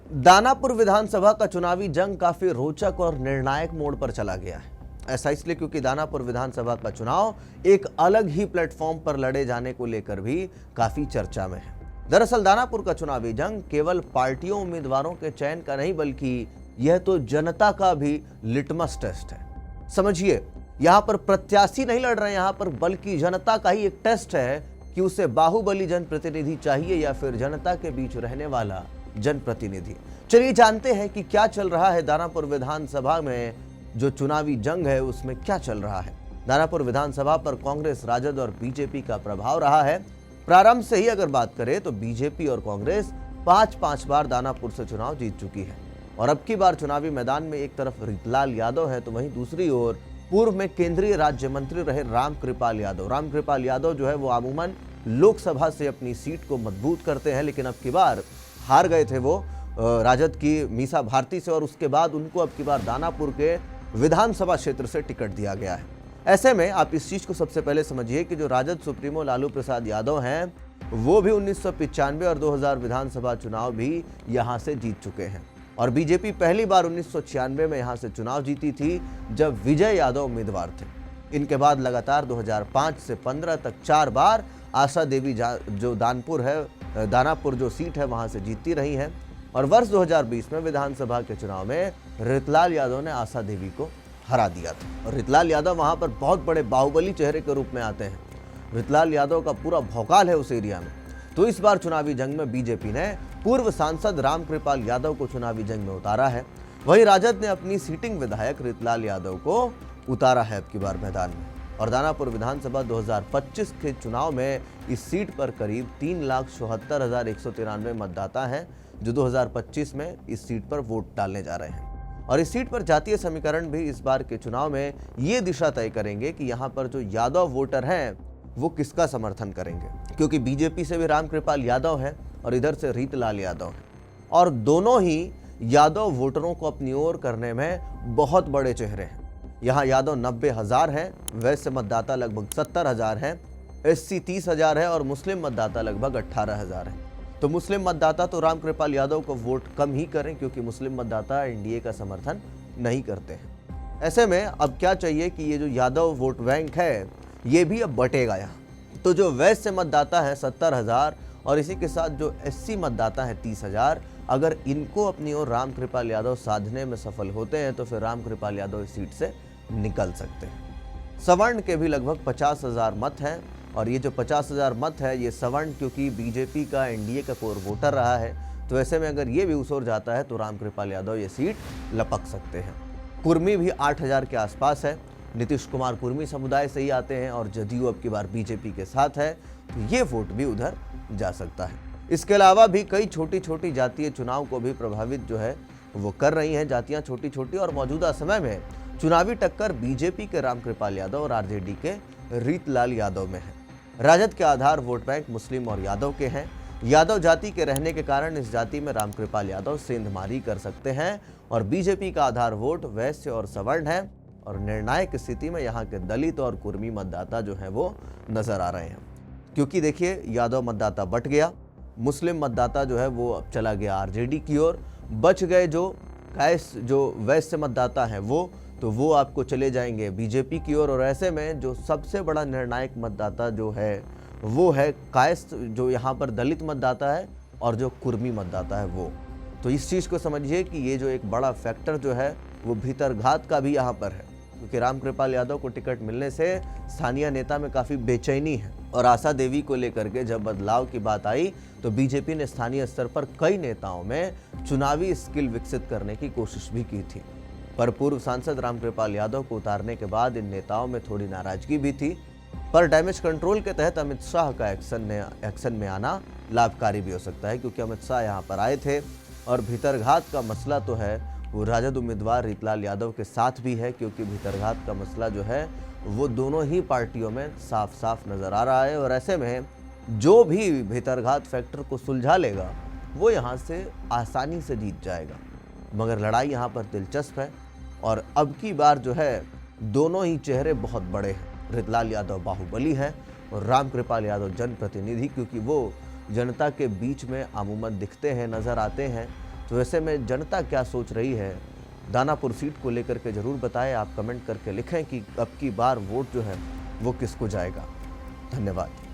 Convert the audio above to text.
दानापुर विधानसभा का चुनावी जंग काफी रोचक और निर्णायक मोड़ पर चला गया है। ऐसा इसलिए क्योंकि दानापुर विधानसभा का चुनाव एक अलग ही प्लेटफॉर्म पर लड़े जाने को लेकर भी काफी चर्चा में है। दरअसल दानापुर का चुनावी जंग केवल पार्टियों उम्मीदवारों के चयन का नहीं, बल्कि यह तो जनता का भी लिटमस टेस्ट है। समझिए, यहाँ पर प्रत्याशी नहीं लड़ रहे हैं यहाँ पर, बल्कि जनता का ही एक टेस्ट है कि उसे बाहुबली जनप्रतिनिधि चाहिए या फिर जनता के बीच रहने वाला जनप्रतिनिधि। चलिए जानते हैं कि क्या चल रहा है दानापुर विधानसभा में। जो चुनावी जंग है उसमें क्या चल रहा है। दानापुर विधानसभा पर कांग्रेस, राजद और बीजेपी का प्रभाव रहा है। प्रारंभ से ही अगर बात करें तो बीजेपी और कांग्रेस 5-5 बार दानापुर से चुनाव जीत चुकी है और अब की बार चुनावी मैदान में एक तरफ रीतलाल यादव है तो वहीं दूसरी ओर पूर्व में केंद्रीय राज्य मंत्री रहे रामकृपाल यादव। रामकृपाल यादव जो है वो अमूमन लोकसभा से अपनी सीट को मजबूत करते हैं, लेकिन अब की बार हार गए थे वो राजद की मीसा भारती से और उसके बाद उनको अब की बार दानापुर के विधानसभा क्षेत्र से टिकट दिया गया है। ऐसे में आप इस चीज को सबसे पहले समझिए कि जो राजद सुप्रीमो लालू प्रसाद यादव हैं वो भी 1995 और 2000 विधानसभा चुनाव भी यहां से जीत चुके हैं और बीजेपी पहली बार 1996 में यहां से चुनाव जीती थी जब विजय यादव उम्मीदवार थे। इनके बाद लगातार 2005 से 15 तक 4 बार आशा देवी जो दानापुर जो सीट है वहां से जीतती रही हैं और वर्ष 2020 में विधानसभा के चुनाव में रीतलाल यादव ने आशा देवी को हरा दिया था और रीतलाल यादव वहां पर बहुत बड़े बाहुबली चेहरे के रूप में आते हैं। रीतलाल यादव का पूरा भौकाल है उस एरिया में। तो इस बार चुनावी जंग में बीजेपी ने पूर्व सांसद रामकृपाल यादव को चुनावी जंग में उतारा है। वहीं राजद ने अपनी सीटिंग विधायक रीतलाल यादव को उतारा है अब की बार मैदान में और दानापुर विधानसभा 2025 के चुनाव में इस सीट पर करीब 3,74,193 मतदाता हैं जो 2025 में इस सीट पर वोट डालने जा रहे हैं और इस सीट पर जातीय समीकरण भी इस बार के चुनाव में ये दिशा तय करेंगे कि यहाँ पर जो यादव वोटर हैं वो किसका समर्थन करेंगे, क्योंकि बीजेपी से भी रामकृपाल यादव है और इधर से रीतलाल यादव है और दोनों ही यादव वोटरों को अपनी ओर करने में बहुत बड़े चेहरे हैं। यहाँ यादव 90,000 हैं, वैश्य मतदाता लगभग 70,000 हैं, एससी 30,000 है और मुस्लिम मतदाता लगभग 18,000 है। तो मुस्लिम मतदाता तो रामकृपाल यादव को वोट कम ही करें क्योंकि मुस्लिम मतदाता एनडीए का समर्थन नहीं करते हैं। ऐसे में अब क्या चाहिए कि ये जो यादव वोट बैंक है ये भी अब बटेगा यहाँ। तो जो वैश्य मतदाता है 70,000 और इसी के साथ जो एससी मतदाता है 30,000, अगर इनको अपनी ओर रामकृपाल यादव साधने में सफल होते हैं तो फिर रामकृपाल यादव इस सीट से निकल सकते हैं। सवर्ण के भी लगभग 50,000 मत हैं और ये जो 50,000 मत है ये सवर्ण क्योंकि बीजेपी का एनडीए का कोर वोटर रहा है, तो ऐसे में अगर ये भी उसोर जाता है तो रामकृपाल यादव ये सीट लपक सकते हैं। कुर्मी भी 8,000 के आसपास है। नीतीश कुमार कुर्मी समुदाय से ही आते हैं और जदयू अब की बार बीजेपी के साथ है तो ये वोट भी उधर जा सकता है। इसके अलावा भी कई छोटी छोटी जातीय चुनाव को भी प्रभावित जो है वो कर रही हैं जातियां छोटी छोटी और मौजूदा समय में चुनावी टक्कर बीजेपी के रामकृपाल यादव और आरजेडी के रीतलाल यादव में है। राजद के आधार वोट बैंक मुस्लिम और यादव के हैं। यादव जाति के रहने के कारण इस जाति में रामकृपाल यादव सेंधमारी कर सकते हैं और बीजेपी का आधार वोट वैश्य और सवर्ण है और निर्णायक स्थिति में यहाँ के दलित और कुर्मी मतदाता जो है वो नजर आ रहे हैं क्योंकि देखिए यादव मतदाता बट गया, मुस्लिम मतदाता जो है वो अब चला गया आरजेडी की ओर, बच गए जो वैश्य मतदाता हैं वो आपको चले जाएंगे बीजेपी की ओर और ऐसे में जो सबसे बड़ा निर्णायक मतदाता जो है वो है कायस्थ, जो यहाँ पर दलित मतदाता है और जो कुर्मी मतदाता है वो। तो इस चीज़ को समझिए कि ये जो एक बड़ा फैक्टर जो है वो भीतरघात का भी यहाँ पर है क्योंकि रामकृपाल यादव को टिकट मिलने से स्थानीय नेता में काफ़ी बेचैनी है और आशा देवी को लेकर के जब बदलाव की बात आई तो बीजेपी ने स्थानीय स्तर पर कई नेताओं में चुनावी स्किल विकसित करने की कोशिश भी की थी, पर पूर्व सांसद रामकृपाल यादव को उतारने के बाद इन नेताओं में थोड़ी नाराजगी भी थी। पर डैमेज कंट्रोल के तहत अमित शाह का एक्शन में आना लाभकारी भी हो सकता है क्योंकि अमित शाह यहाँ पर आए थे और भीतरघात का मसला तो है वो राजद उम्मीदवार रीतलाल यादव के साथ भी है क्योंकि भीतरघात का मसला जो है वो दोनों ही पार्टियों में साफ साफ नजर आ रहा है और ऐसे में जो भी भीतरघात फैक्टर को सुलझा लेगा वो यहाँ से आसानी से जीत जाएगा। मगर लड़ाई यहाँ पर दिलचस्प है और अब की बार जो है दोनों ही चेहरे बहुत बड़े हैं। रीतलाल यादव बाहुबली है और रामकृपाल यादव जनप्रतिनिधि क्योंकि वो जनता के बीच में अमूमन दिखते हैं, नजर आते हैं तो ऐसे में जनता क्या सोच रही है दानापुर सीट को लेकर के ज़रूर बताएं। आप कमेंट करके लिखें कि अब की बार वोट जो है वो किसको जाएगा। धन्यवाद।